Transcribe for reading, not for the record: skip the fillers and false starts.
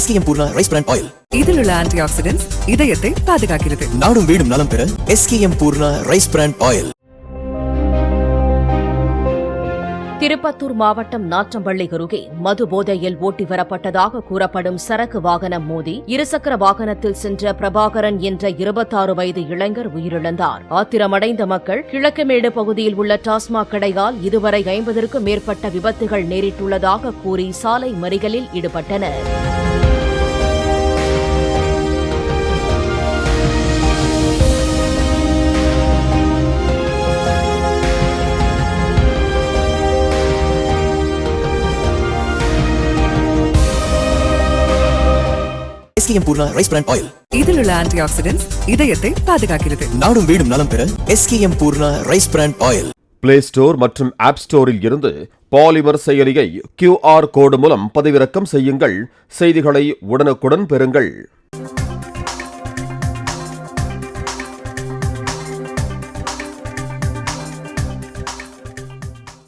SKM Poorna rice brand oil. இதில் உள்ள anti oxidants இதயத்தை பாதுகாக்கிறது. நாடும் வீடும் நலம் பெற SKM Poorna rice brand oil. Tirupattur மாவட்டம் நாற்றம்பள்ளி அருகே மது போதையில் ஓட்டி வரப்பட்டதாக கூறப்படும் சரக்கு வாகனம் மோதி இருசக்கர வாகனத்தில் சென்ற பிரபாகரன் என்ற 26 வயது இளைஞர் உயிரிழந்தார். ஆத்திரமடைந்த மக்கள் கிழக்குமேடு பகுதியில் உள்ள டாஸ்மாக் கடையால் இதுவரை 50க்கும் மேற்பட்ட விபத்துகள் நேரிட்டுள்ளதாக கூறி சாலை மறியலில் ஈடுபட்டனர். SKM Poorna rice brand oil. இதில் உள்ள ஆன்டி ஆக்சிடென்ட்ஸ் இதயத்தை பாதுகாக்கிறது. நாடும் வீடும் நலம் பெற SKM Poorna rice brand oil. Play store மற்றும் ஆப் ஸ்டோரில் இருந்து பாலிமர் செயலியை QR கோடு மூலம் பதிவிறக்கம் செய்யுங்கள். செய்திகளை உடனுக்குடன் பெறுங்கள்.